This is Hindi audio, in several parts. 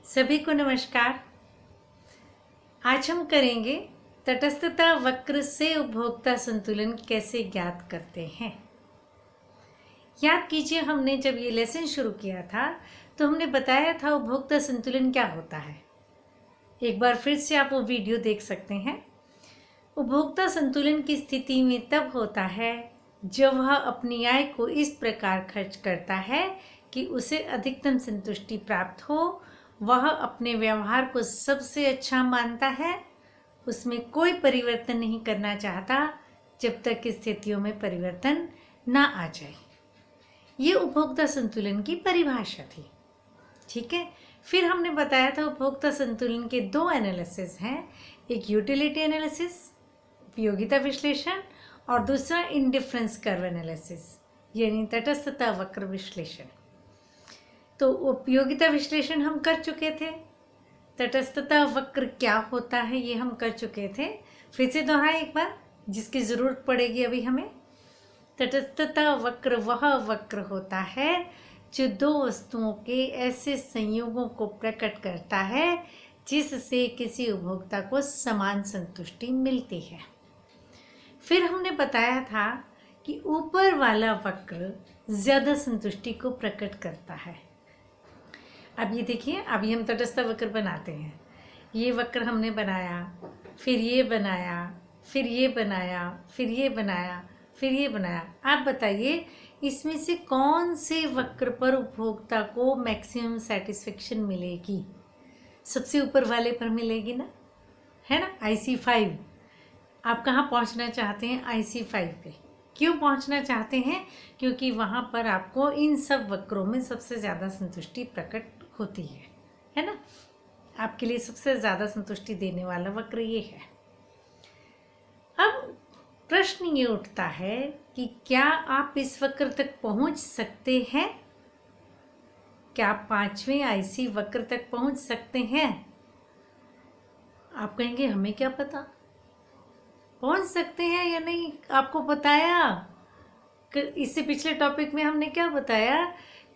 सभी को नमस्कार। आज हम करेंगे तटस्थता वक्र से उपभोक्ता संतुलन कैसे ज्ञात करते हैं। याद कीजिए, हमने जब ये लेसन शुरू किया था तो हमने बताया था उपभोक्ता संतुलन क्या होता है। एक बार फिर से आप वो वीडियो देख सकते हैं। उपभोक्ता संतुलन की स्थिति में तब होता है जब वह अपनी आय को इस प्रकार खर्च करता है कि उसे अधिकतम संतुष्टि प्राप्त हो, वह अपने व्यवहार को सबसे अच्छा मानता है, उसमें कोई परिवर्तन नहीं करना चाहता जब तक कि स्थितियों में परिवर्तन ना आ जाए। ये उपभोक्ता संतुलन की परिभाषा थी। ठीक है, फिर हमने बताया था उपभोक्ता संतुलन के दो एनालिसिस हैं, एक यूटिलिटी एनालिसिस उपयोगिता विश्लेषण और दूसरा इंडिफरेंस कर्व एनालिसिस यानी तटस्थता वक्र विश्लेषण। तो उपयोगिता विश्लेषण हम कर चुके थे, तटस्थता वक्र क्या होता है ये हम कर चुके थे। फिर से दोहराएं एक बार, जिसकी ज़रूरत पड़ेगी अभी हमें। तटस्थता वक्र वह वक्र होता है जो दो वस्तुओं के ऐसे संयोगों को प्रकट करता है जिससे किसी उपभोक्ता को समान संतुष्टि मिलती है। फिर हमने बताया था कि ऊपर वाला वक्र ज़्यादा संतुष्टि को प्रकट करता है। अब ये देखिए, अभी हम तटस्थ वक्र बनाते हैं। ये वक्र हमने बनाया, फिर ये बनाया, फिर ये बनाया, फिर ये बनाया, फिर ये बनाया। आप बताइए इसमें से कौन से वक्र पर उपभोक्ता को मैक्सिमम सेटिस्फेक्शन मिलेगी? सबसे ऊपर वाले पर मिलेगी ना, है ना, IC5। आप कहाँ पहुँचना चाहते हैं? IC5 पे। क्यों पहुँचना चाहते हैं? क्योंकि वहाँ पर आपको इन सब वक्रों में सबसे ज़्यादा संतुष्टि प्रकट होती है ना। आपके लिए सबसे ज़्यादा संतुष्टि देने वाला वक्र ये है। अब प्रश्न ये उठता है कि क्या आप इस वक्र तक पहुँच सकते हैं? क्या आप 5वें IC वक्र तक पहुँच सकते हैं? आप कहेंगे हमें क्या पता पहुँच सकते हैं या नहीं। आपको बताया, इससे पिछले टॉपिक में हमने क्या बताया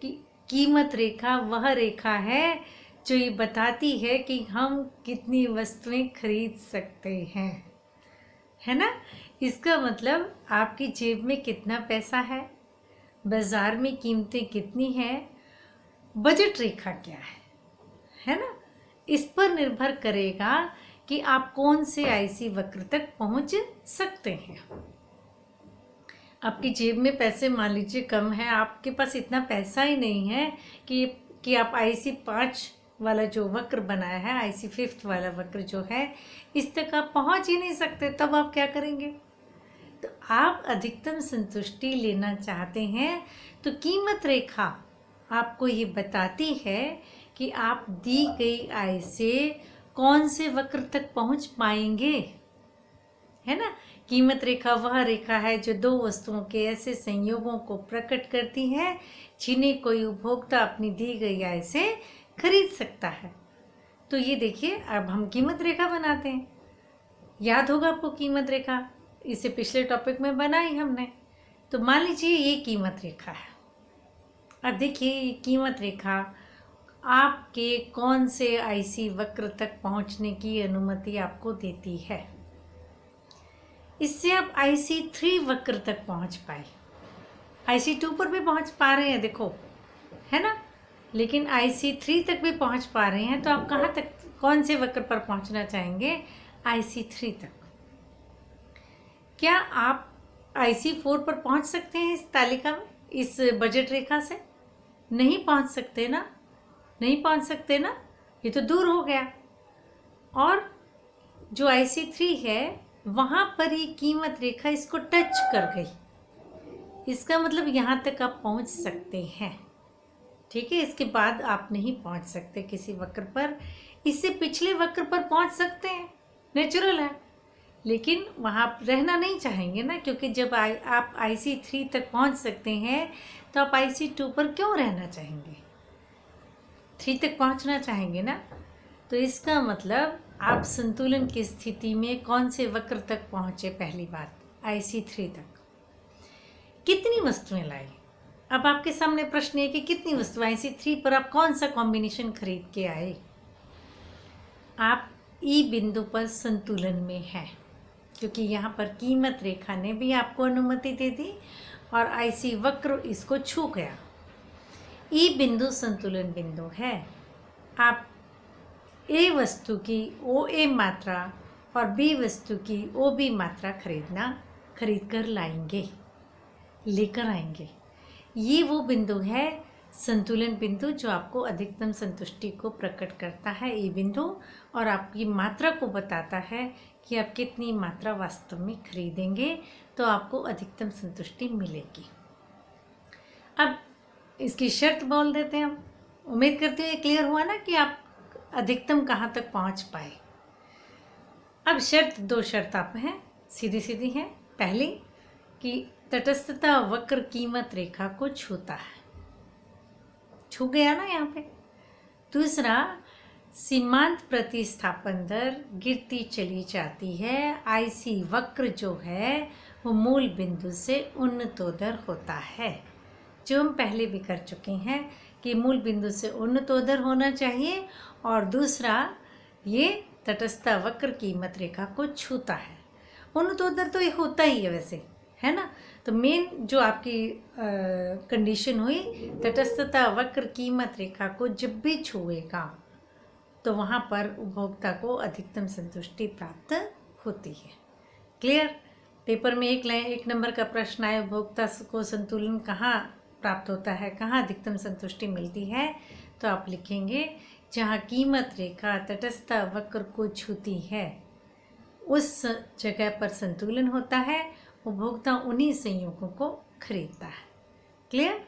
कि कीमत रेखा वह रेखा है जो ये बताती है कि हम कितनी वस्तुएं खरीद सकते हैं, है ना। इसका मतलब आपकी जेब में कितना पैसा है, बाज़ार में कीमतें कितनी हैं, बजट रेखा क्या है ना। इस पर निर्भर करेगा कि आप कौन से IC वक्र तक पहुंच सकते हैं। आपकी जेब में पैसे मान लीजिए कम है, आपके पास इतना पैसा ही नहीं है कि आप IC5 वाला जो वक्र बनाया है, IC5 वाला वक्र जो है, इस तक आप पहुंच ही नहीं सकते। तब आप क्या करेंगे? तो आप अधिकतम संतुष्टि लेना चाहते हैं तो कीमत रेखा आपको ये बताती है कि आप दी गई आय से कौन से वक्र तक पहुंच पाएंगे, है ना। कीमत रेखा वह रेखा है जो दो वस्तुओं के ऐसे संयोगों को प्रकट करती है जिन्हें कोई उपभोक्ता अपनी दी गई आय से खरीद सकता है। तो ये देखिए, अब हम कीमत रेखा बनाते हैं। याद होगा आपको कीमत रेखा, इसे पिछले टॉपिक में बनाई हमने। तो मान लीजिए ये कीमत रेखा है। अब देखिए ये कीमत रेखा आपके कौन से IC वक्र तक पहुंचने की अनुमति आपको देती है। इससे आप IC3 वक्र तक पहुंच पाए। IC2 पर भी पहुंच पा रहे हैं, देखो, है ना। लेकिन IC3 तक भी पहुंच पा रहे हैं, तो आप कहाँ तक, कौन से वक्र पर पहुंचना चाहेंगे? IC3 तक। क्या आप IC4 पर पहुंच सकते हैं इस तालिका में, इस बजट रेखा से? नहीं पहुंच सकते ना, नहीं पहुंच सकते ना, ये तो दूर हो गया। और जो IC3 है वहाँ पर ये कीमत रेखा इसको टच कर गई। इसका मतलब यहाँ तक आप पहुँच सकते हैं, ठीक है। इसके बाद आप नहीं पहुँच सकते किसी वक्र पर। इससे पिछले वक्र पर पहुँच सकते हैं, नेचुरल है, लेकिन वहाँ आप रहना नहीं चाहेंगे ना, क्योंकि जब आप IC3 तक पहुँच सकते हैं तो आप IC2 पर क्यों रहना चाहेंगे? 3 तक पहुँचना चाहेंगे ना। तो इसका मतलब आप संतुलन की स्थिति में कौन से वक्र तक पहुँचे? पहली बात IC3 तक। कितनी वस्तुएं लाई? अब आपके सामने प्रश्न है कि कितनी वस्तुएं IC3 पर आप कौन सा कॉम्बिनेशन खरीद के आए? आप ई बिंदु पर संतुलन में हैं, क्योंकि यहाँ पर कीमत रेखा ने भी आपको अनुमति दे दी और आईसी वक्र इसको छू गया। ई बिंदु संतुलन बिंदु है। आप ए वस्तु की ओ ए मात्रा और बी वस्तु की ओ बी मात्रा खरीद कर लाएंगे, लेकर आएंगे। ये वो बिंदु है संतुलन बिंदु जो आपको अधिकतम संतुष्टि को प्रकट करता है, ये बिंदु, और आपकी मात्रा को बताता है कि आप कितनी मात्रा वास्तव में खरीदेंगे तो आपको अधिकतम संतुष्टि मिलेगी। अब इसकी शर्त बोल देते हैं हम। उम्मीद करते हैं क्लियर हुआ ना कि आप अधिकतम कहाँ तक पहुँच पाए। अब दो शर्त आप हैं, सीधी सीधी हैं। पहली कि तटस्थता वक्र कीमत रेखा को छूता है, छू गया ना यहाँ पे। दूसरा, सीमांत प्रतिस्थापन दर गिरती चली जाती है। आईसी वक्र जो है वो मूल बिंदु से उन्नतोदर होता है, जो हम पहले भी कर चुके हैं कि मूल बिंदु से उन्नतोदर होना चाहिए। और दूसरा, ये तटस्थता वक्र कीमत रेखा को छूता है। उन्नतोदर तो ये होता ही है वैसे, है ना। तो मेन जो आपकी कंडीशन हुई, तटस्थता वक्र कीमत रेखा को जब भी छुएगा तो वहाँ पर उपभोक्ता को अधिकतम संतुष्टि प्राप्त होती है। क्लियर। पेपर में एक नंबर का प्रश्न आया, उपभोक्ता को संतुलन कहाँ प्राप्त होता है, कहाँ अधिकतम संतुष्टि मिलती है, तो आप लिखेंगे जहाँ कीमत रेखा तटस्थता वक्र को छूती है उस जगह पर संतुलन होता है, उपभोक्ता उन्हीं संयोगों को खरीदता है। क्लियर।